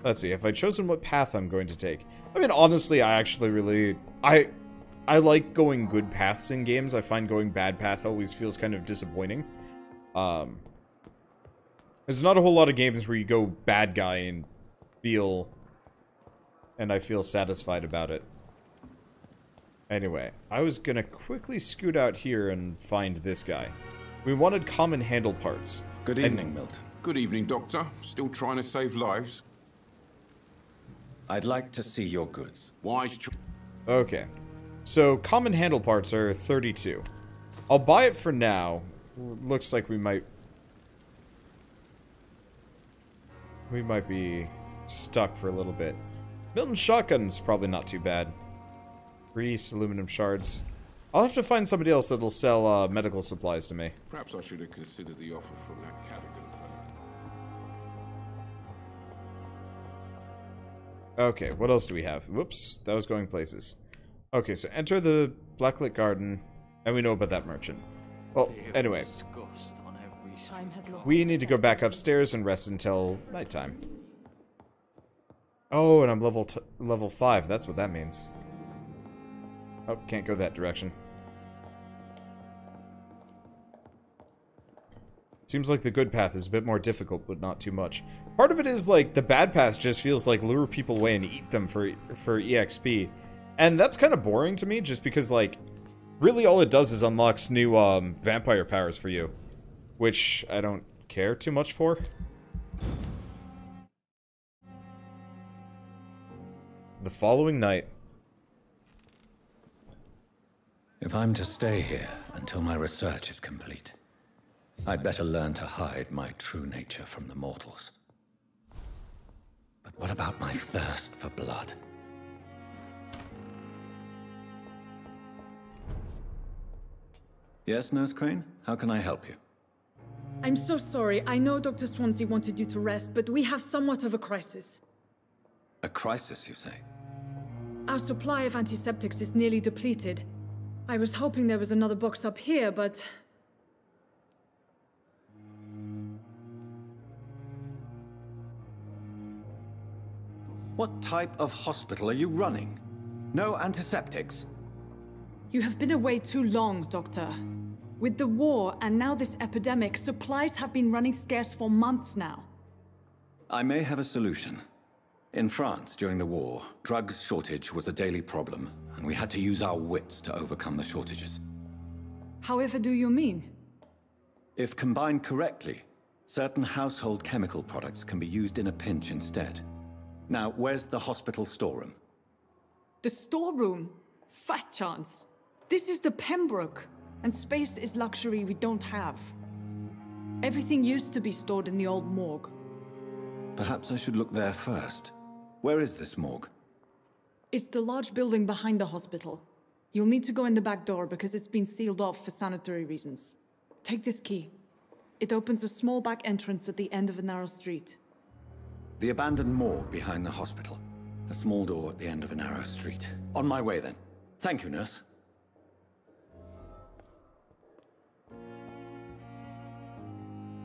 Let's see, have I chosen what path I'm going to take? I mean, honestly, I actually really... I like going good paths in games. I find going bad path always feels kind of disappointing. There's not a whole lot of games where you go bad guy and I feel satisfied about it. Anyway, I was gonna quickly scoot out here and find this guy. We wanted common handle parts. Good evening, Milton. Good evening, Doctor. Still trying to save lives? I'd like to see your goods. Wise choice. Okay. So, common handle parts are 32. I'll buy it for now. Looks like we might be stuck for a little bit. Milton's shotgun's probably not too bad. Grease, aluminum shards. I'll have to find somebody else that'll sell medical supplies to me. Perhaps I should have considered the offer from that Cadigan fellow. Okay, what else do we have? Whoops, that was going places. Okay, so enter the blacklit garden, and we know about that merchant. Well, anyway. We need to go back upstairs and rest until nighttime. Oh, and I'm level 5, that's what that means. Oh, can't go that direction. Seems like the good path is a bit more difficult, but not too much. Part of it is, like, the bad path just feels like lure people away and eat them for EXP. And that's kind of boring to me, just because, like, really all it does is unlocks new, vampire powers for you. Which I don't care too much for. The following night. If I'm to stay here until my research is complete, I'd better learn to hide my true nature from the mortals. But what about my thirst for blood? Yes, Nurse Crane? How can I help you? I'm so sorry. I know Dr. Swansea wanted you to rest, but we have somewhat of a crisis. A crisis, you say? Our supply of antiseptics is nearly depleted. I was hoping there was another box up here, but... What type of hospital are you running? No antiseptics? You have been away too long, Doctor. With the war and now this epidemic, supplies have been running scarce for months now. I may have a solution. In France, during the war, drugs shortage was a daily problem, and we had to use our wits to overcome the shortages. However do you mean? If combined correctly, certain household chemical products can be used in a pinch instead. Now, where's the hospital storeroom? The storeroom? Fat chance. This is the Pembroke, and space is luxury we don't have. Everything used to be stored in the old morgue. Perhaps I should look there first. Where is this morgue? It's the large building behind the hospital. You'll need to go in the back door because it's been sealed off for sanitary reasons. Take this key. It opens a small back entrance at the end of a narrow street. The abandoned morgue behind the hospital. A small door at the end of a narrow street. On my way then. Thank you, nurse.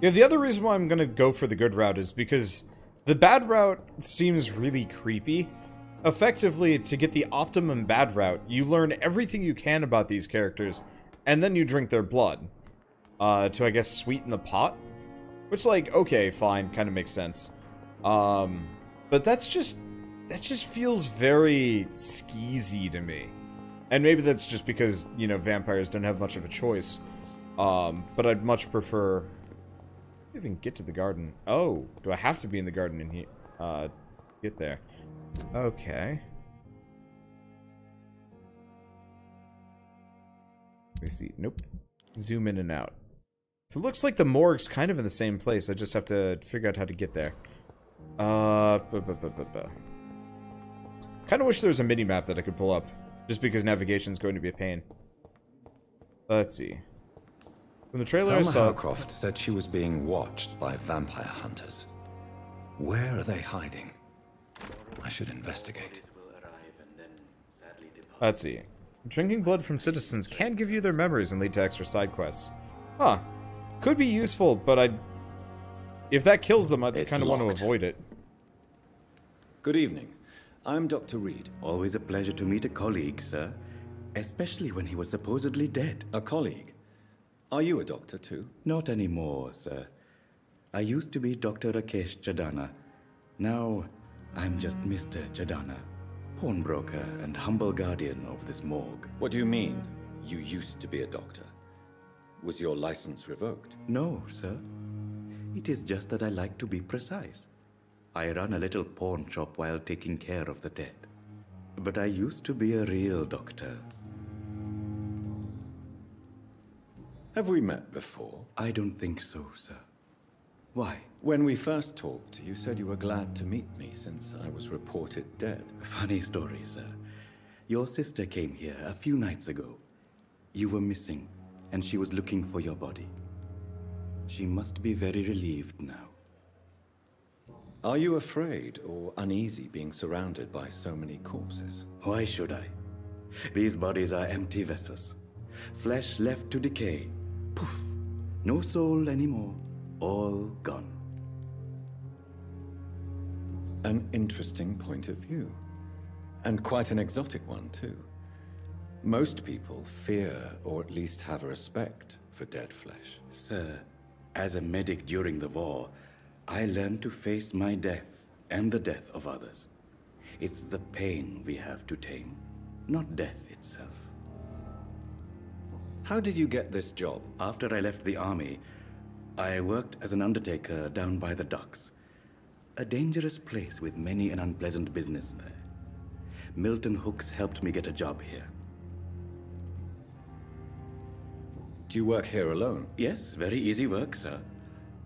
Yeah, the other reason why I'm gonna go for the good route is because the bad route seems really creepy. Effectively, to get the optimum bad route, you learn everything you can about these characters, and then you drink their blood. To, I guess, sweeten the pot? Which, like, okay, fine, kind of makes sense. But that just feels very skeezy to me. And maybe that's just because, you know, vampires don't have much of a choice. But I'd much prefer... even get to the garden. Oh, do I have to be in the garden in here? Get there. Okay. Let me see. Nope. Zoom in and out. So it looks like the morgue's kind of in the same place. I just have to figure out how to get there. Kind of wish there was a mini-map that I could pull up. Just because navigation's going to be a pain. Let's see. From the trailer I saw... Howcroft said she was being watched by vampire hunters. Where are they hiding? I should investigate. Let's see. Drinking blood from citizens can give you their memories and lead to extra side quests. Huh. Could be useful, but if that kills them, I'd kind of want to avoid it. Good evening. I'm Dr. Reid. Always a pleasure to meet a colleague, sir. Especially when he was supposedly dead. A colleague? Are you a doctor too? Not anymore, sir. I used to be Dr. Rakesh Chadana. Now, I'm just Mr. Chadana, pawnbroker and humble guardian of this morgue. What do you mean, you used to be a doctor? Was your license revoked? No, sir. It is just that I like to be precise. I run a little pawn shop while taking care of the dead. But I used to be a real doctor. Have we met before? I don't think so, sir. Why? When we first talked, you said you were glad to meet me since I was reported dead. Funny story, sir. Your sister came here a few nights ago. You were missing, and she was looking for your body. She must be very relieved now. Are you afraid or uneasy being surrounded by so many corpses? Why should I? These bodies are empty vessels. Flesh left to decay. Poof! No soul anymore. All gone. An interesting point of view. And quite an exotic one, too. Most people fear, or at least have a respect, for dead flesh. Sir, as a medic during the war, I learned to face my death and the death of others. It's the pain we have to tame, not death itself. How did you get this job? After I left the army, I worked as an undertaker down by the docks. A dangerous place with many an unpleasant business there. Milton Hooks helped me get a job here. Do you work here alone? Yes, very easy work, sir.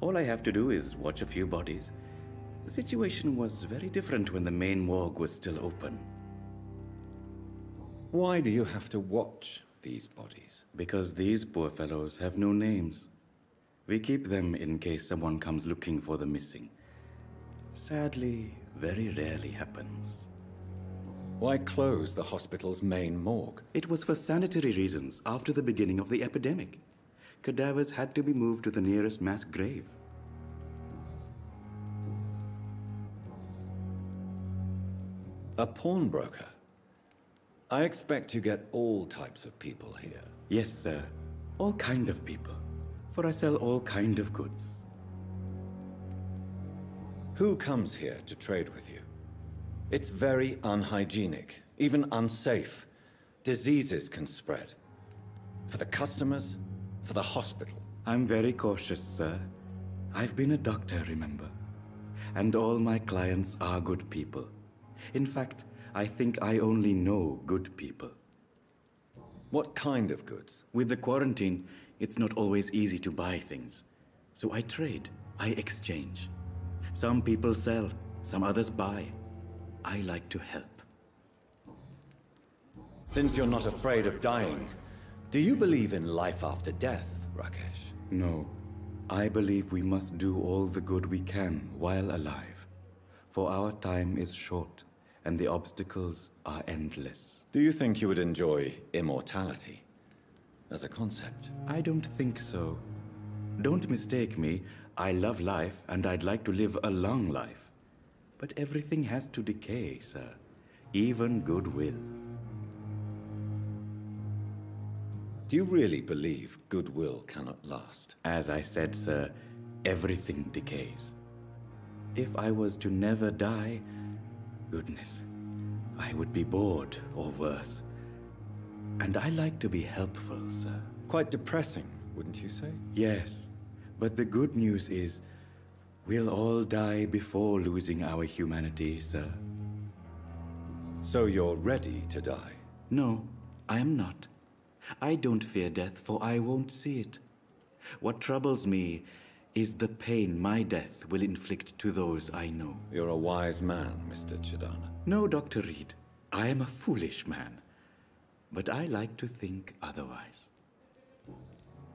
All I have to do is watch a few bodies. The situation was very different when the main morgue was still open. Why do you have to watch these bodies? Because these poor fellows have no names. We keep them in case someone comes looking for the missing. Sadly, very rarely happens. Why close the hospital's main morgue? It was for sanitary reasons after the beginning of the epidemic. Cadavers had to be moved to the nearest mass grave. A pawnbroker? I expect you get all types of people here. Yes, sir. All kind of people. For I sell all kind of goods. Who comes here to trade with you? It's very unhygienic, even unsafe. Diseases can spread. For the customers, for the hospital. I'm very cautious, sir. I've been a doctor, remember? And all my clients are good people. In fact, I think I only know good people. What kind of goods? With the quarantine, it's not always easy to buy things. So I trade, I exchange. Some people sell, some others buy. I like to help. Since you're not afraid of dying, do you believe in life after death, Rakesh? No. I believe we must do all the good we can while alive. For our time is short, and the obstacles are endless. Do you think you would enjoy immortality as a concept? I don't think so. Don't mistake me. I love life, and I'd like to live a long life. But everything has to decay, sir. Even goodwill. Do you really believe goodwill cannot last? As I said, sir, everything decays. If I was to never die, goodness, I would be bored or worse. And I like to be helpful, sir. Quite depressing, wouldn't you say? Yes, but the good news is, we'll all die before losing our humanity, sir. So you're ready to die? No, I am not. I don't fear death, for I won't see it. What troubles me is the pain my death will inflict to those I know. You're a wise man, Mr. Chadana. No, Dr. Reid. I am a foolish man. But I like to think otherwise.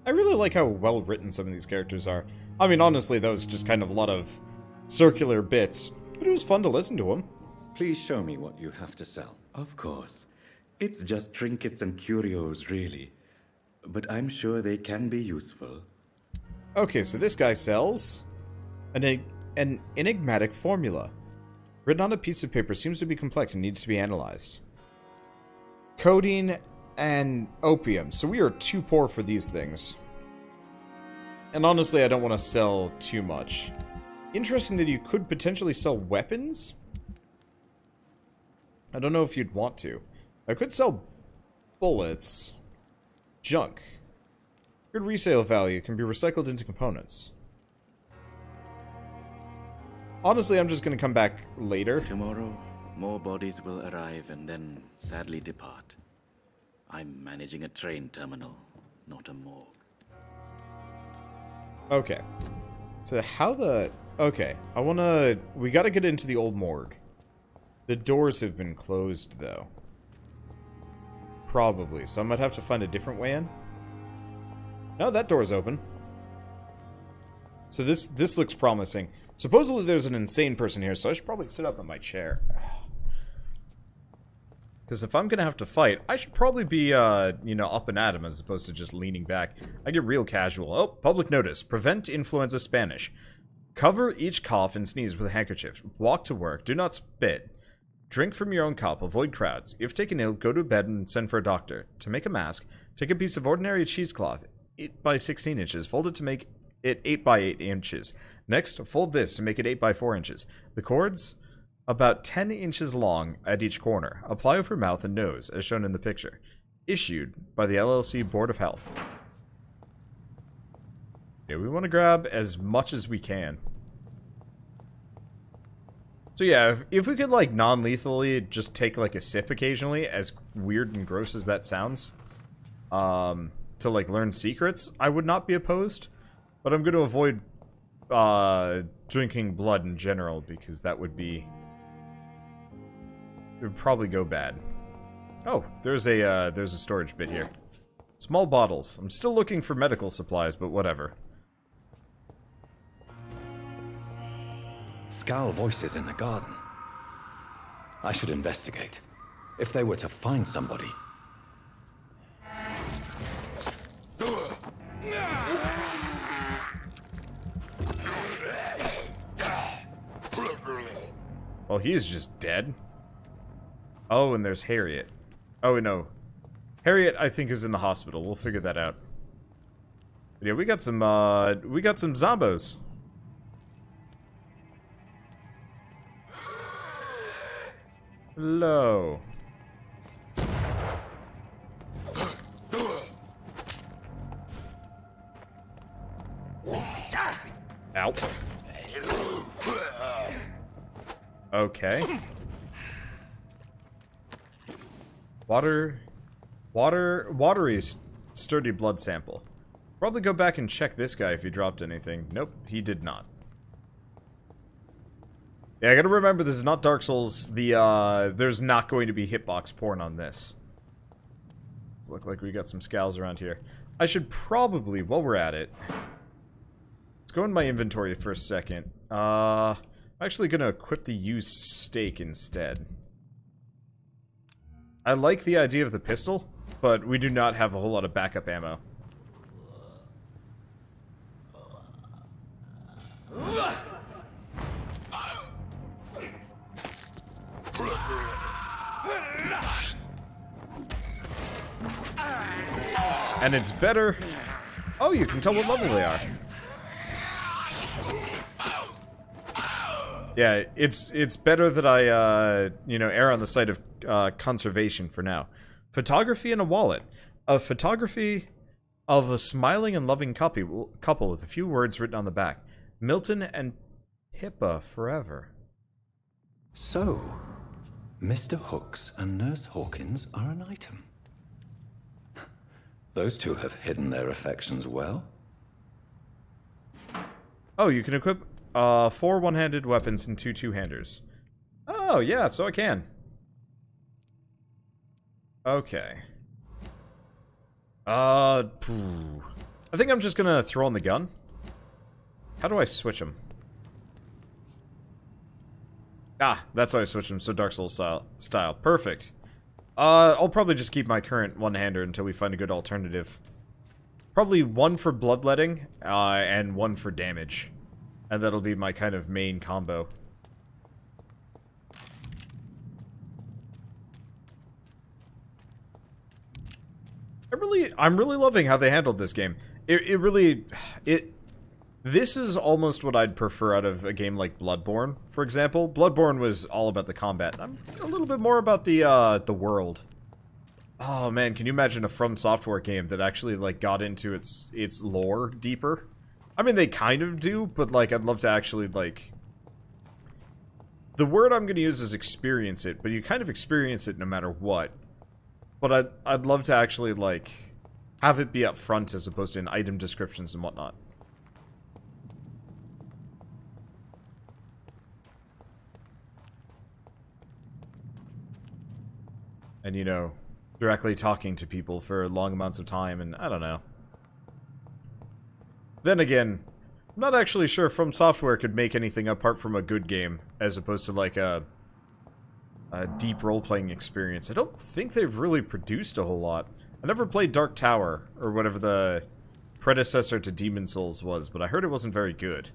I really like how well written some of these characters are. I mean, honestly, that was just kind of a lot of circular bits, but it was fun to listen to them. Please show me what you have to sell. Of course. It's just trinkets and curios, really. But I'm sure they can be useful. Okay, so this guy sells an enigmatic formula. Written on a piece of paper seems to be complex and needs to be analyzed. Codeine and opium. So we are too poor for these things. And honestly, I don't want to sell too much. Interesting that you could potentially sell weapons? I don't know if you'd want to. I could sell bullets. Junk. Good resale value, can be recycled into components. Honestly, I'm just going to come back later. Tomorrow, more bodies will arrive and then sadly depart. I'm managing a train terminal, not a morgue. Okay. So how the... Okay, I want to... We got to get into the old morgue. The doors have been closed, though. Probably, so I might have to find a different way in. No, that door's open. So this looks promising. Supposedly there's an insane person here, so I should probably sit up in my chair. Because if I'm going to have to fight, I should probably be, you know, up and at him as opposed to just leaning back. I get real casual. Oh, public notice. Prevent influenza Spanish. Cover each cough and sneeze with a handkerchief. Walk to work. Do not spit. Drink from your own cup. Avoid crowds. If taken ill, go to bed and send for a doctor. To make a mask, take a piece of ordinary cheesecloth, 8 by 16 inches. Fold it to make it 8 by 8 inches. Next, fold this to make it 8 by 4 inches. The cords, about 10 inches long at each corner. Apply over mouth and nose, as shown in the picture. Issued by the LLC Board of Health. Yeah, we want to grab as much as we can. So yeah, if we could, like, non-lethally just take, like, a sip occasionally, as weird and gross as that sounds, to, like, learn secrets, I would not be opposed. But I'm going to avoid, drinking blood in general, because that would be... It would probably go bad. Oh, there's a storage bit here. Small bottles. I'm still looking for medical supplies, but whatever. Skal voices in the garden. I should investigate. If they were to find somebody. Well, he's just dead. Oh, and there's Harriet. Oh, no. Harriet, I think, is in the hospital. We'll figure that out. But yeah, we got some zombos. Hello. Ow. Okay. Watery, sturdy blood sample. Probably go back and check this guy if he dropped anything. Nope, he did not. Yeah, I gotta remember this is not Dark Souls. There's not going to be hitbox porn on this. Does look like we got some skals around here. I should probably, while we're at it, let's go in my inventory for a second. I'm actually gonna equip the used stake instead. I like the idea of the pistol, but we do not have a whole lot of backup ammo. And it's better... Oh, you can tell what level they are. Yeah, it's better that I, you know, err on the side of conservation for now. Photography in a wallet. A photography of a smiling and loving couple with a few words written on the back. Milton and Pippa forever. So, Mr. Hooks and Nurse Hawkins are an item. Those two have hidden their affections well. Oh, you can equip 4 one-handed weapons and 2 two-handers. Oh, yeah, so I can. Okay. I think I'm just gonna throw on the gun. How do I switch them? Ah, that's how I switch them, so Dark Souls style. Perfect. I'll probably just keep my current one-hander until we find a good alternative. Probably 1 for bloodletting, and 1 for damage. And that'll be my kind of main combo. I'm really loving how they handled this game. This is almost what I'd prefer out of a game like Bloodborne, for example. Bloodborne was all about the combat. I'm a little bit more about the world. Oh man, can you imagine a From Software game that actually like got into its lore deeper? I mean, they kind of do, but like I'd love to actually like. The word I'm going to use is experience it, but you kind of experience it no matter what. But I'd love to actually like have it be up front as opposed to in item descriptions and whatnot. And, you know, directly talking to people for long amounts of time, and I don't know. Then again, I'm not actually sure From Software could make anything apart from a good game, as opposed to, like, a deep role-playing experience. I don't think they've really produced a whole lot. I never played Dark Tower, or whatever the predecessor to Demon Souls was, but I heard it wasn't very good.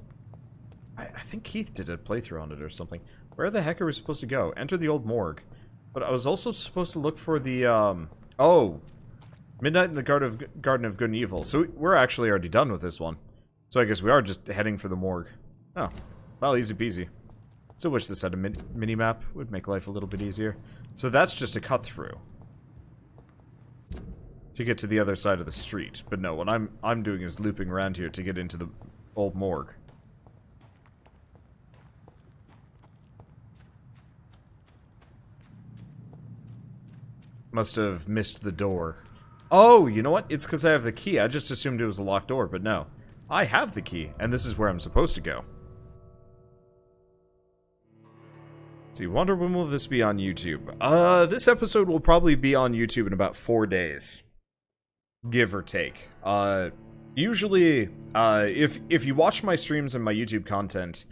I think Keith did a playthrough on it or something. Where the heck are we supposed to go? Enter the old morgue. But I was also supposed to look for the, oh! Midnight in the Garden of Good and Evil. So we're actually already done with this one. So I guess we are just heading for the morgue. Oh. Well, easy peasy. Still wish this had a mini-map. Would make life a little bit easier. So that's just a cut-through. To get to the other side of the street. But no, what I'm doing is looping around here to get into the old morgue. Must have missed the door. Oh, you know what? It's because I have the key. I just assumed it was a locked door, but no. I have the key, and this is where I'm supposed to go. Let's see, wonder when will this be on YouTube? This episode will probably be on YouTube in about 4 days. Give or take. Usually, if you watch my streams and my YouTube content,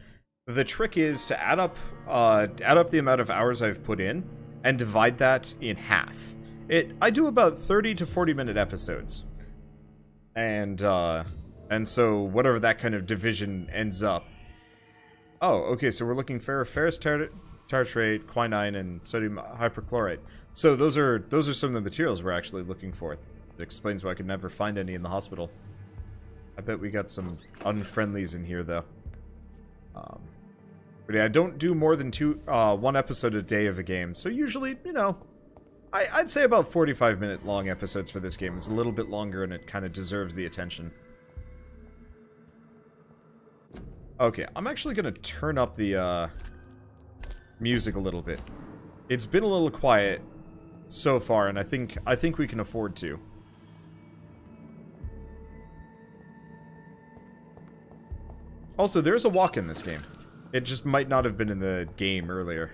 the trick is to add up the amount of hours I've put in, and divide that in half. I do about 30 to 40 minute episodes. And so whatever that kind of division ends up. Oh, okay, so we're looking for ferrous tartrate, quinine, and sodium hypochlorite. So those are some of the materials we're actually looking for. It explains why I could never find any in the hospital. I bet we got some unfriendlies in here though. But yeah, I don't do more than one episode a day of a game, so usually, you know, I'd say about 45-minute long episodes for this game. It's a little bit longer, and it kind of deserves the attention. Okay, I'm actually going to turn up the music a little bit. It's been a little quiet so far, and I think we can afford to. Also, there's a walk in this game. It just might not have been in the game earlier,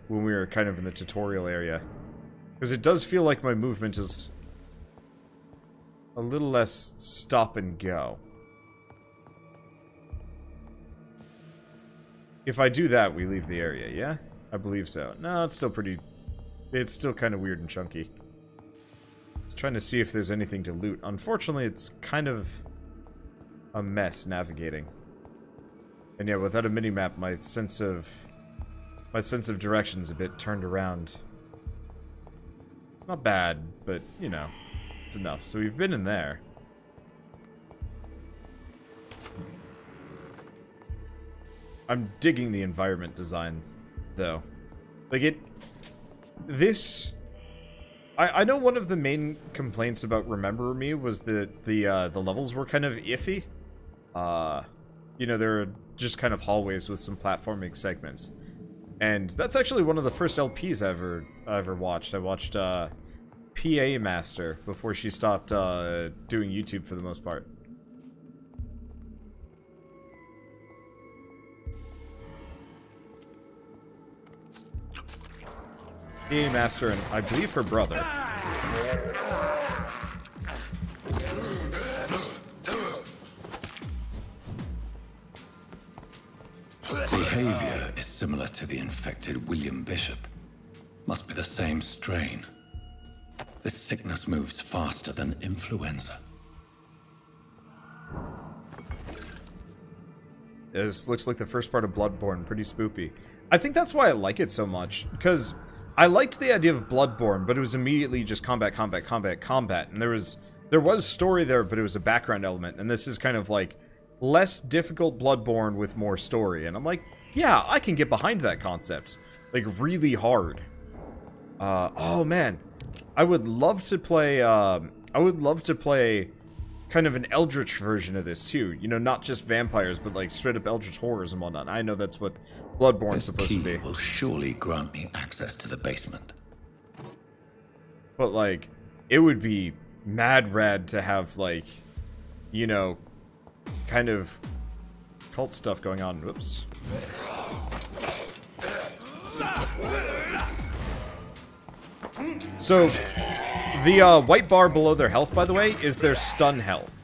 when we were kind of in the tutorial area. Because it does feel like my movement is a little less stop and go. If I do that, we leave the area, yeah? I believe so. No, it's still kind of weird and chunky. Just trying to see if there's anything to loot. Unfortunately, it's kind of a mess navigating. And yeah, without a minimap, my sense of direction's a bit turned around. Not bad, but, you know, it's enough. So we've been in there. I'm digging the environment design, though. Like, I know one of the main complaints about Remember Me was that the levels were kind of iffy. You know, they're just kind of hallways with some platforming segments. And that's actually one of the first LPs I ever watched. I watched PA Master before she stopped doing YouTube for the most part. PA Master and I believe her brother. Behavior is similar to the infected William Bishop. Must be the same strain. This sickness moves faster than influenza. This looks like the first part of Bloodborne, pretty spoopy. I think that's why I like it so much, because I liked the idea of Bloodborne, but it was immediately just combat, combat, combat, combat. And there was story there, but it was a background element. And this is kind of like less difficult Bloodborne with more story. And I'm like, yeah, I can get behind that concept. Like, really hard. Oh man. I would love to play kind of an eldritch version of this too. You know, not just vampires, but like straight up eldritch horrors and whatnot. I know that's what Bloodborne's supposed to be. Will surely grant me access to the basement. But like, it would be mad rad to have like, you know, kind of cult stuff going on. Whoops. So, the white bar below their health, by the way, is their stun health.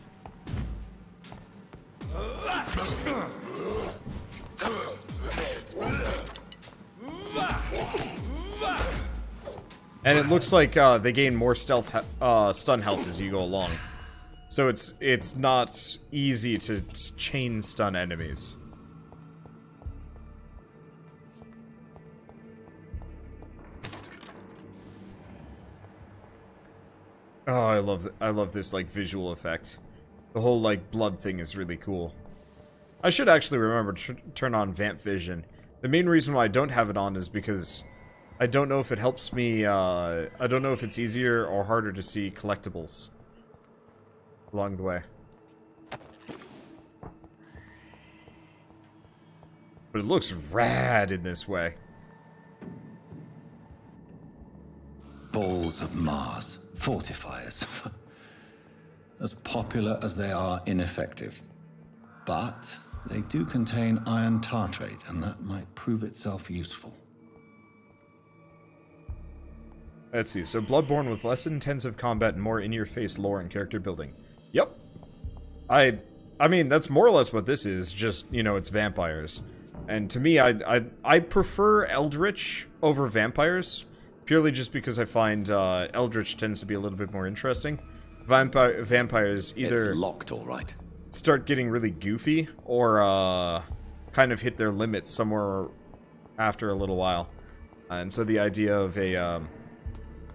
And it looks like they gain more stun health as you go along. So it's not easy to chain stun enemies. Oh, I love this like visual effect. The whole like blood thing is really cool. I should actually remember to turn on Vamp Vision. The main reason why I don't have it on is because I don't know if it helps me, I don't know if it's easier or harder to see collectibles along the way. But it looks rad in this way. Balls of Mars. Fortifiers. As popular as they are ineffective. But they do contain iron tartrate, and that might prove itself useful. Let's see, so Bloodborne with less intensive combat and more in-your-face lore and character building. Yep. I mean, that's more or less what this is, just, you know, it's vampires. And to me, I prefer Eldritch over vampires, purely just because I find Eldritch tends to be a little bit more interesting. Vampires either... It's locked, all right. Start getting really goofy, or kind of hit their limits somewhere after a little while. And so the idea of a...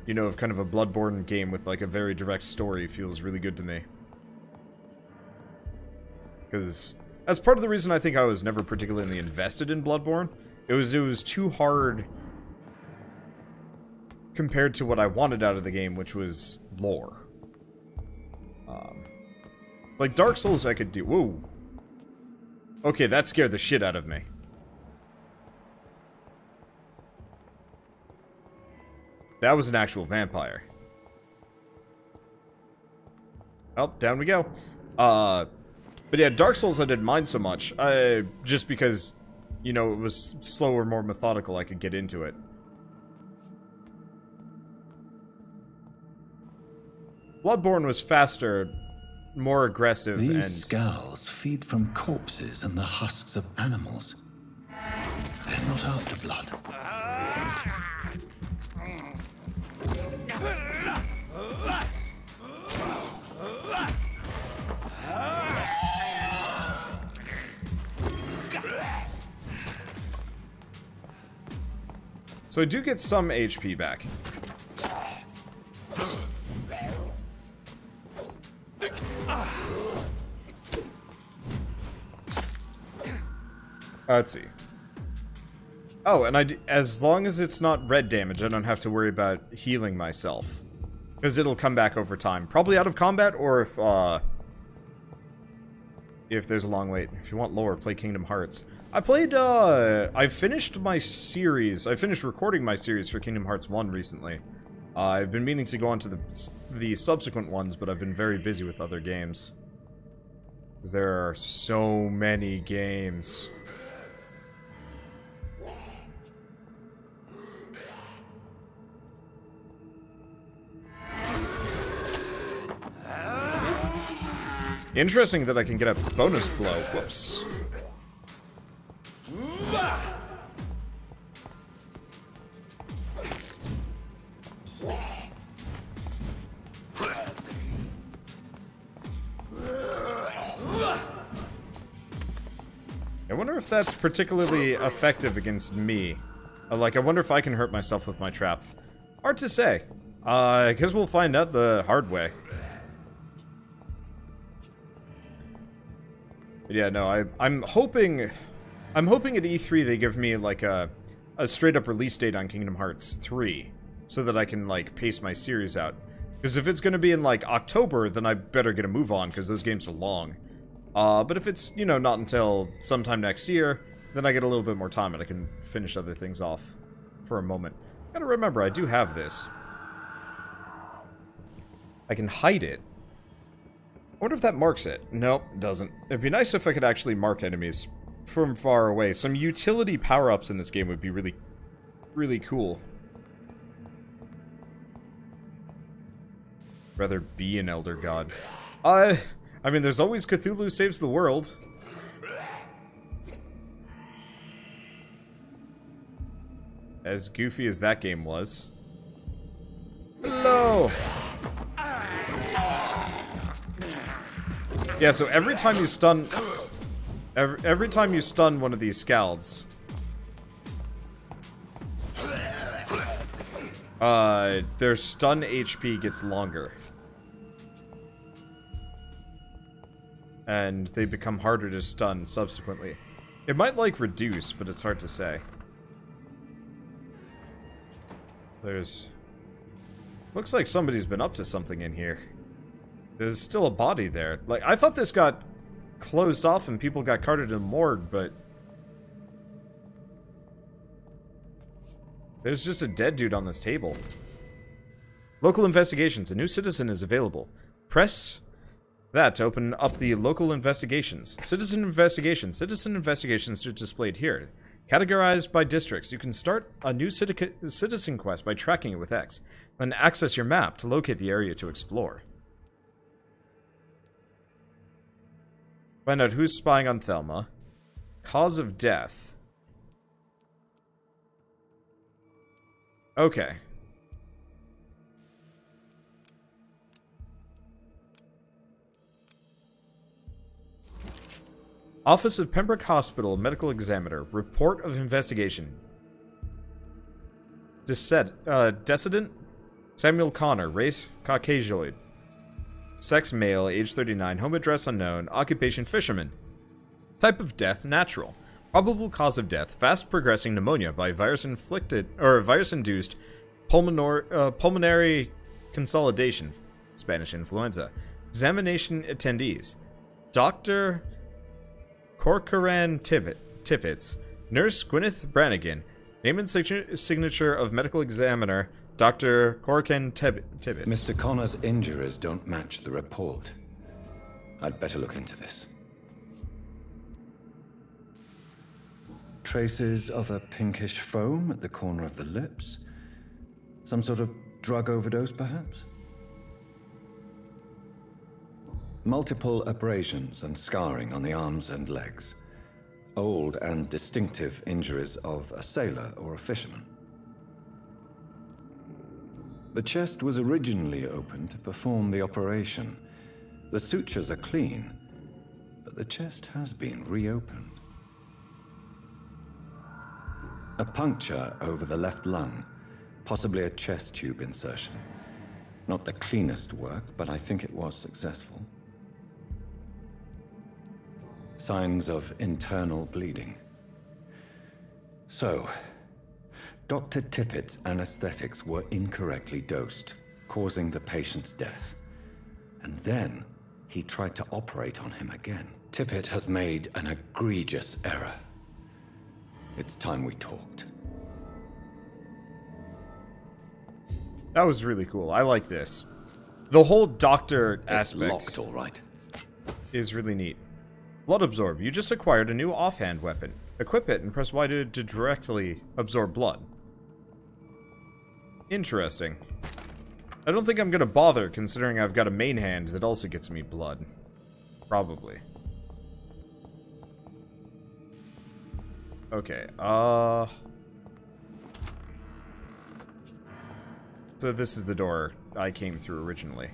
you know, of kind of a Bloodborne game with like a very direct story feels really good to me. Because that's part of the reason I think I was never particularly invested in Bloodborne. It was too hard compared to what I wanted out of the game, which was lore. Like Dark Souls I could do. Whoa. Okay, that scared the shit out of me. That was an actual vampire. Well, down we go. But yeah, Dark Souls I didn't mind so much. Just because, you know, it was slower, more methodical, I could get into it. Bloodborne was faster, more aggressive, These and... skals feed from corpses and the husks of animals. They're not after blood. So I do get some HP back. Let's see. Oh, and as long as it's not red damage, I don't have to worry about healing myself. Because it'll come back over time. Probably out of combat, or if there's a long wait. If you want lore, play Kingdom Hearts. I finished my series. I finished recording my series for Kingdom Hearts 1 recently. I've been meaning to go on to the subsequent ones, but I've been very busy with other games. Because there are so many games. Interesting that I can get a bonus blow. Whoops. I wonder if that's particularly effective against me. Like, I wonder if I can hurt myself with my trap. Hard to say. I guess we'll find out the hard way. But yeah, no, I'm hoping at E3 they give me, like, a straight-up release date on Kingdom Hearts 3, so that I can, like, pace my series out. Because if it's going to be in, like, October, then I better get a move on, because those games are long. But if it's, you know, not until sometime next year, then I get a little bit more time, and I can finish other things off for a moment. Gotta remember, I do have this. I can hide it. I wonder if that marks it. Nope, it doesn't. It'd be nice if I could actually mark enemies from far away. Some utility power-ups in this game would be really, really cool. Rather be an Elder God. I mean, there's always Cthulhu Saves the World. As goofy as that game was. Hello! Yeah, so every time you stun... Every time you stun one of these skals... their stun HP gets longer. And they become harder to stun subsequently. It might, like, reduce, but it's hard to say. There's... Looks like somebody's been up to something in here. There's still a body there. Like, I thought this got closed off and people got carted to the morgue, but... There's just a dead dude on this table. Local investigations. A new citizen is available. Press that to open up the local investigations. Citizen investigations. Citizen investigations are displayed here. Categorized by districts. You can start a new citizen quest by tracking it with X. Then access your map to locate the area to explore. Find out who's spying on Thelma. Cause of death. Okay. Office of Pembroke Hospital, Medical Examiner. Report of investigation. Decedent? Samuel Connor. Race? Caucasoid. Sex male, age 39. Home address unknown. Occupation fisherman. Type of death natural. Probable cause of death fast progressing pneumonia by virus-inflicted or virus-induced pulmonary consolidation. Spanish influenza. Examination attendees. Dr. Corcoran Tippets. Nurse Gwyneth Brannigan. Name and signature of medical examiner Dr. Corcoran Tippets. Mr. Connor's injuries don't match the report. I'd better look into this. Traces of a pinkish foam at the corner of the lips. Some sort of drug overdose, perhaps? Multiple abrasions and scarring on the arms and legs. Old and distinctive injuries of a sailor or a fisherman. The chest was originally open to perform the operation. The sutures are clean, but the chest has been reopened. A puncture over the left lung, possibly a chest tube insertion. Not the cleanest work, but I think it was successful. Signs of internal bleeding. So, Dr. Tippett's anesthetics were incorrectly dosed, causing the patient's death. And then, he tried to operate on him again. Tippett has made an egregious error. It's time we talked. That was really cool. I like this. The whole doctor aspect It's locked, all right. is really neat. Blood absorb. You just acquired a new offhand weapon. Equip it and press Y to directly absorb blood. Interesting. I don't think I'm gonna bother, considering I've got a main hand that also gets me blood. Probably. Okay, so this is the door I came through originally.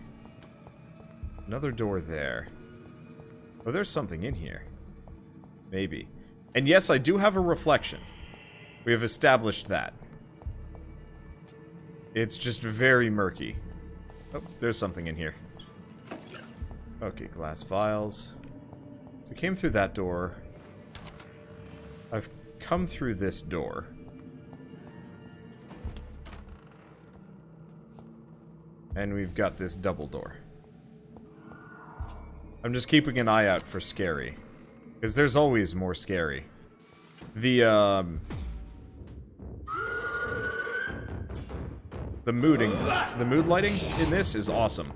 Another door there. Oh, there's something in here. Maybe. And yes, I do have a reflection. We have established that. It's just very murky. Oh, there's something in here. Okay, glass vials. So we came through that door. I've come through this door. And we've got this double door. I'm just keeping an eye out for scary. Because there's always more scary. The mood lighting in this is awesome.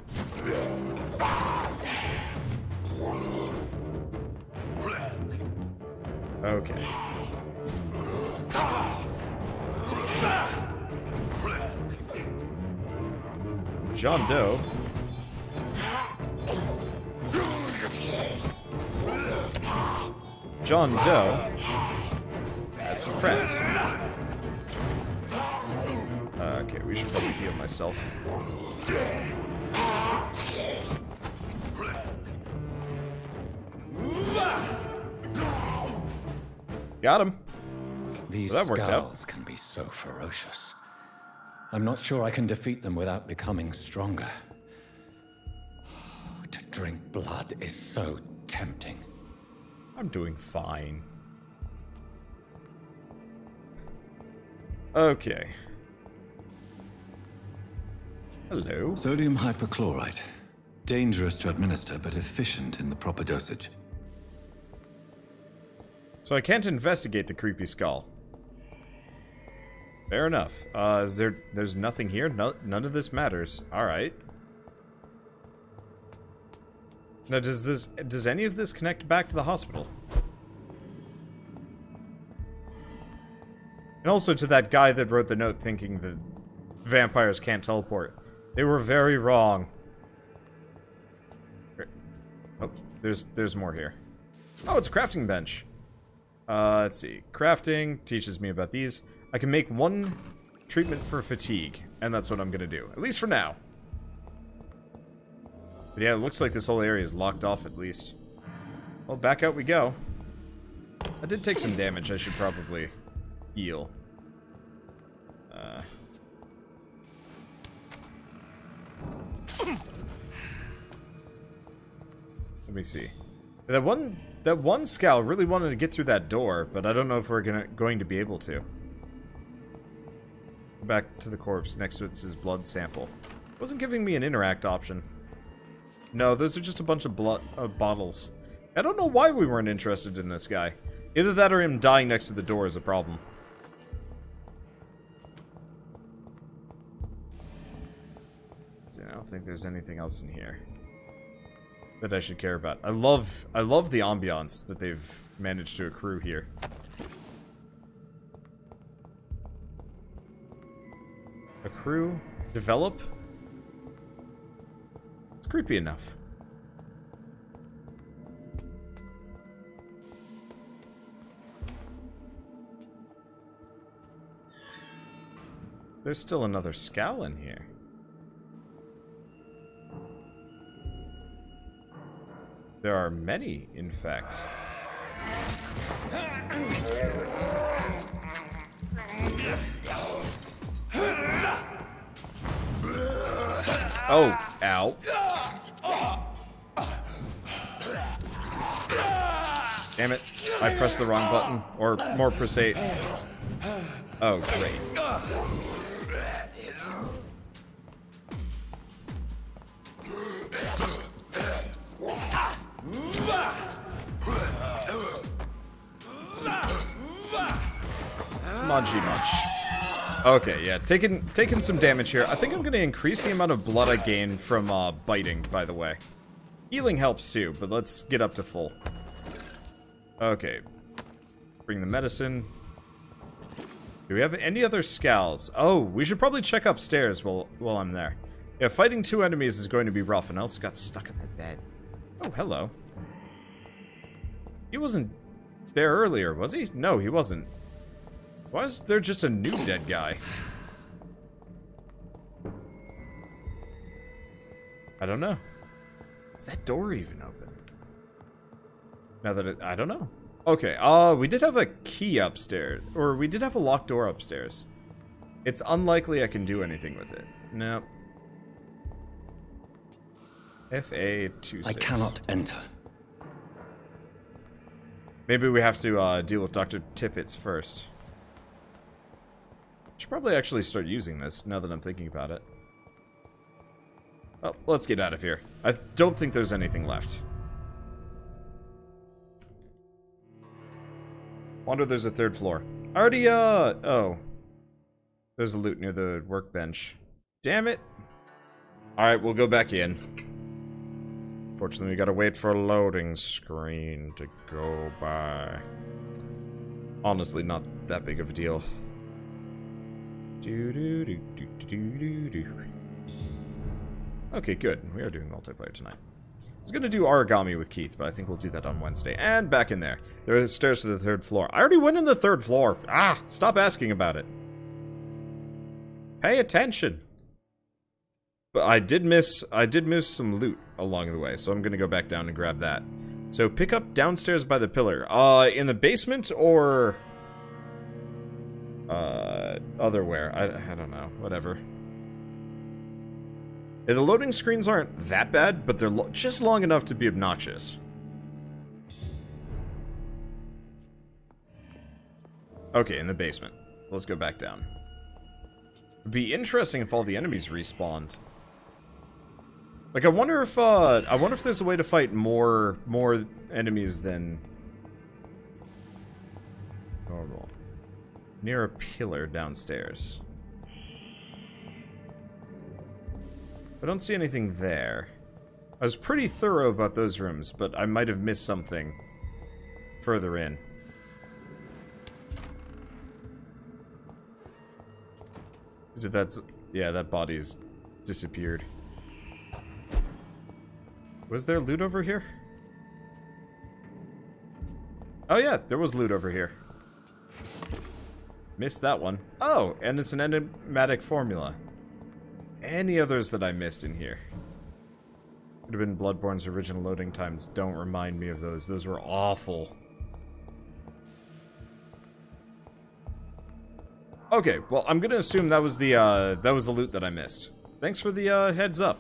Okay. John Doe. John Doe has some friends. Okay, we should probably heal myself. Got him. These Well, that worked out. skals can be so ferocious. I'm not sure I can defeat them without becoming stronger. To drink blood is so tempting. I'm doing fine. Okay. Hello. Sodium hypochlorite. Dangerous to administer, but efficient in the proper dosage. So I can't investigate the creepy skull. Fair enough. There's nothing here? None of this matters. Alright. Now, does any of this connect back to the hospital? And also to that guy that wrote the note thinking that vampires can't teleport. They were very wrong. Oh, there's more here. Oh, it's a crafting bench. Let's see. Crafting teaches me about these. I can make one treatment for fatigue, and that's what I'm gonna do. At least for now. But yeah, it looks like this whole area is locked off at least. Well, back out we go. I did take some damage. I should probably heal. Let me see. That one scowl really wanted to get through that door, but I don't know if we're going to be able to. Back to the corpse. Next to it's his blood sample. Wasn't giving me an interact option. No, those are just a bunch of blood bottles. I don't know why we weren't interested in this guy. Either that or him dying next to the door is a problem. So I don't think there's anything else in here that I should care about. I love the ambiance that they've managed to accrue here. Accrue? Develop? It's creepy enough. There's still another scowl in here. There are many, in fact. Oh, ow. Damn it. I pressed the wrong button. Or more precise. Oh, great. Munchy munch. Okay, yeah, taking some damage here. I think I'm gonna increase the amount of blood I gain from biting, by the way. Healing helps too, but let's get up to full. Okay. Bring the medicine. Do we have any other scals? Oh, we should probably check upstairs while I'm there. Yeah, fighting two enemies is going to be rough, and I also got stuck in the bed. Oh, hello. He wasn't there earlier, was he? No, he wasn't. Why is there just a new dead guy? I don't know. Is that door even open? Now that I don't know. Okay, we did have a key upstairs. Or we did have a locked door upstairs. It's unlikely I can do anything with it. Nope. FA26. I cannot enter. Maybe we have to deal with Dr. Tippets first. Should probably actually start using this, now that I'm thinking about it. Well, let's get out of here. I don't think there's anything left. Wonder there's a third floor. I already, oh. There's a loot near the workbench. Damn it. Alright, we'll go back in. Fortunately, we gotta wait for a loading screen to go by. Honestly, not that big of a deal. Okay, good. We are doing multiplayer tonight. I was gonna do origami with Keith, but I think we'll do that on Wednesday. And back in there. There are stairs to the third floor. I already went in the third floor. Ah, stop asking about it. Pay attention. But I did miss some loot along the way, so I'm gonna go back down and grab that. So pick up downstairs by the pillar. In the basement or otherwhere. I don't know. Whatever. Yeah, the loading screens aren't that bad, but they're just long enough to be obnoxious. Okay, in the basement. Let's go back down. It'd be interesting if all the enemies respawned. Like, I wonder if there's a way to fight more enemies than normal. Near a pillar downstairs. I don't see anything there. I was pretty thorough about those rooms, but I might have missed something further in. Yeah, that body's disappeared. Was there loot over here? Oh yeah, there was loot over here. Missed that one. Oh, and it's an enigmatic formula. Any others that I missed in here? Could have been Bloodborne's original loading times. Don't remind me of those. Those were awful. Okay, well, I'm gonna assume that was the loot that I missed. Thanks for the heads up.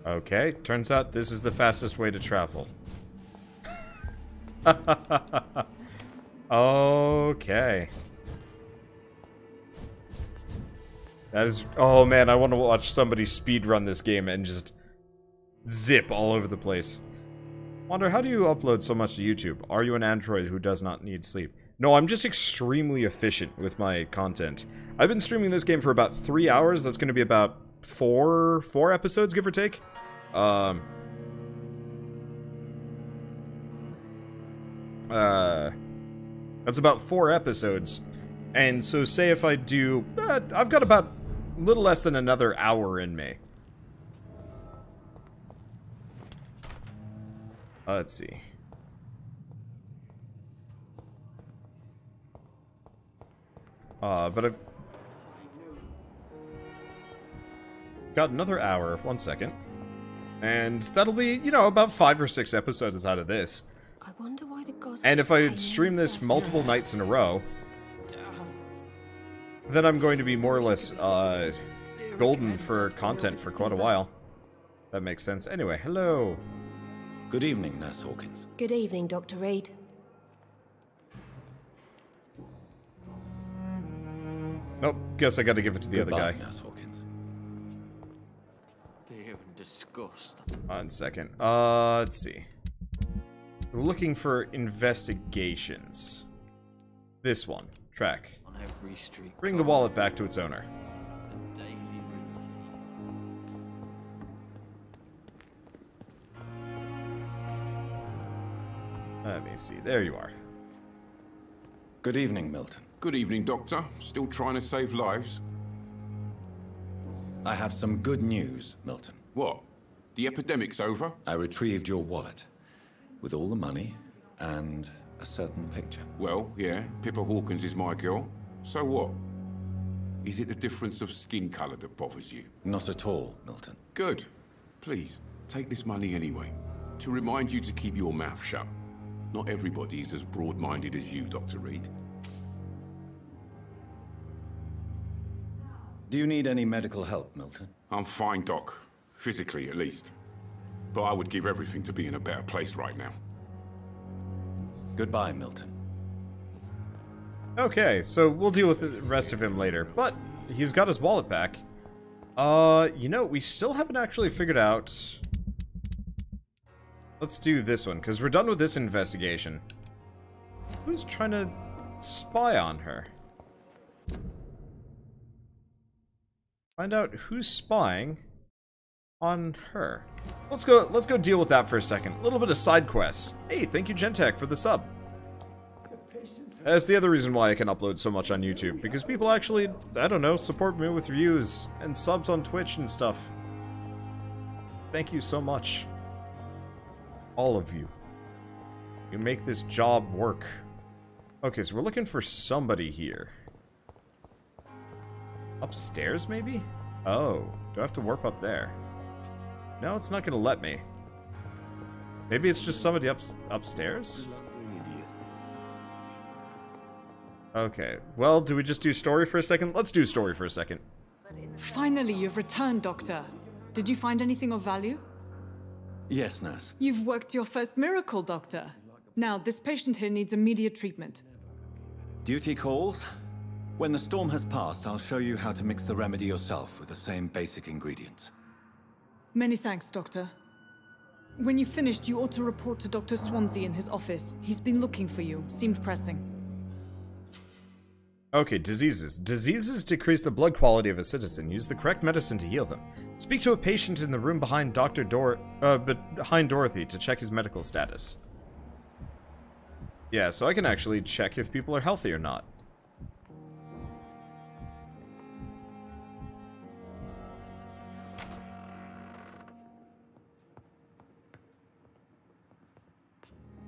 Okay, turns out this is the fastest way to travel. Okay. That is... Oh man, I want to watch somebody speedrun this game and just zip all over the place. Wonder, how do you upload so much to YouTube? Are you an android who does not need sleep? No, I'm just extremely efficient with my content. I've been streaming this game for about 3 hours. That's going to be about four episodes, give or take. That's about 4 episodes. And so say if I do... I've got about a little less than another hour in me. Let's see. But I've got another hour. 1 second. And that'll be, you know, about 5 or 6 episodes out of this. I wonder why the gods And if I stream this multiple nights in a row, then I'm going to be more or less golden for content for quite a while. That makes sense. Anyway, hello. Good evening, Nurse Hawkins. Good evening, Dr. Reid. Nope, guess I gotta give it to the Goodbye, other guy. Nurse Hawkins. Fear and disgust. 1 second. Let's see. We're looking for investigations. This one. Track. On every street. Bring the wallet back to its owner. The daily route. Let me see. There you are. Good evening, Milton. Good evening, Doctor. Still trying to save lives? I have some good news, Milton. What? The epidemic's over? I retrieved your wallet, with all the money and a certain picture. Well, yeah, Pippa Hawkins is my girl. So what? Is it the difference of skin colour that bothers you? Not at all, Milton. Good. Please, take this money anyway. To remind you to keep your mouth shut. Not everybody is as broad-minded as you, Dr. Reid. Do you need any medical help, Milton? I'm fine, Doc. Physically, at least. But I would give everything to be in a better place right now. Goodbye, Milton. Okay, so we'll deal with the rest of him later, but he's got his wallet back. You know, we still haven't actually figured out... Let's do this one, because we're done with this investigation. Who's trying to spy on her? Find out who's spying on her. Let's go deal with that for a second. A little bit of side quests. Hey, thank you Gentech for the sub. That's the other reason why I can upload so much on YouTube, because people actually, I don't know, support me with views and subs on Twitch and stuff. Thank you so much. All of you. You make this job work. Okay, so we're looking for somebody here. Upstairs, maybe? Oh, do I have to warp up there? No, it's not gonna let me. Maybe it's just somebody upstairs? Okay, well, do we just do story for a second? Let's do story for a second. Finally, you've returned, Doctor. Did you find anything of value? Yes, nurse. You've worked your first miracle, Doctor. Now, this patient here needs immediate treatment. Duty calls. When the storm has passed, I'll show you how to mix the remedy yourself with the same basic ingredients. Many thanks, Doctor. When you've finished, you ought to report to Dr. Swansea in his office. He's been looking for you. Seemed pressing. Okay, diseases. Diseases decrease the blood quality of a citizen. Use the correct medicine to heal them. Speak to a patient in the room behind behind Dorothy to check his medical status. Yeah, so I can actually check if people are healthy or not.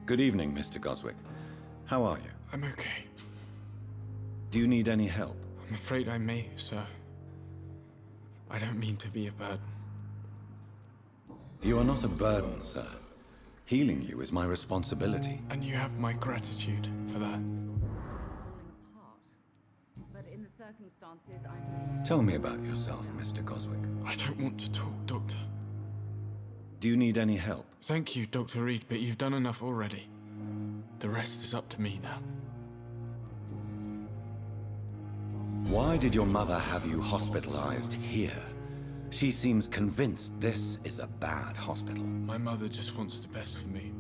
Good evening, Mr. Goswick. How are you? I'm okay. Do you need any help? I'm afraid I may, sir. I don't mean to be a burden. You are not a burden, sir. Healing you is my responsibility. And you have my gratitude for that. Tell me about yourself, Mr. Goswick. I don't want to talk, Doctor. Do you need any help? Thank you, Dr. Reid, but you've done enough already. The rest is up to me now. Why did your mother have you hospitalized here? She seems convinced this is a bad hospital. My mother just wants the best for me.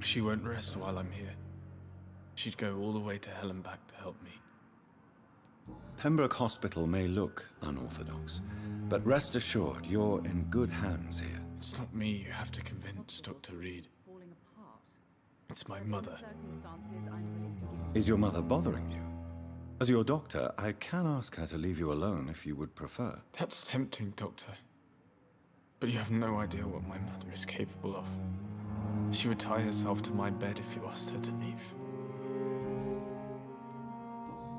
She won't rest while I'm here. She'd go all the way to hell and back to help me. Pembroke Hospital may look unorthodox, but rest assured you're in good hands here. It's not me you have to convince, Dr. Reid. It's my mother. Is your mother bothering you? As your doctor, I can ask her to leave you alone if you would prefer. That's tempting, Doctor. But you have no idea what my mother is capable of. She would tie herself to my bed if you asked her to leave.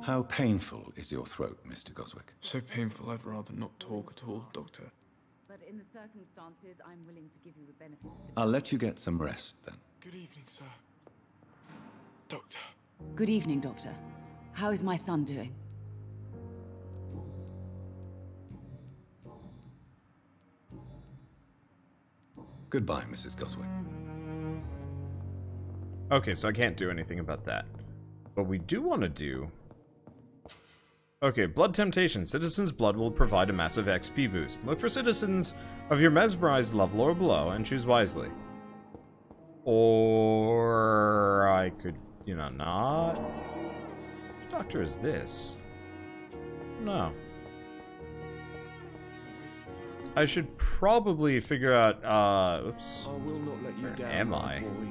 How painful is your throat, Mr. Goswick? So painful I'd rather not talk at all, Doctor. But in the circumstances, I'm willing to give you the benefit of the... I'll let you get some rest, then. Good evening, sir. Doctor. Good evening, Doctor. How is my son doing? Goodbye, Mrs. Goswick. Okay, so I can't do anything about that. But we do want to do... Okay, Blood Temptation. Citizens' blood will provide a massive XP boost. Look for citizens of your mesmerized level or below and choose wisely. Or I could, you know, not... Which doctor is this? No. I should probably figure out, oops. I will not let you Where down, am I? boy.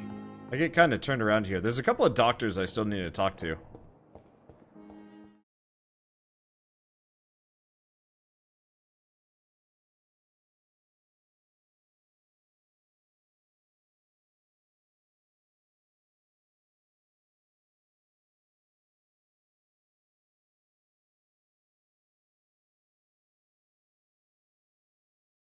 I get kind of turned around here. There's a couple of doctors I still need to talk to.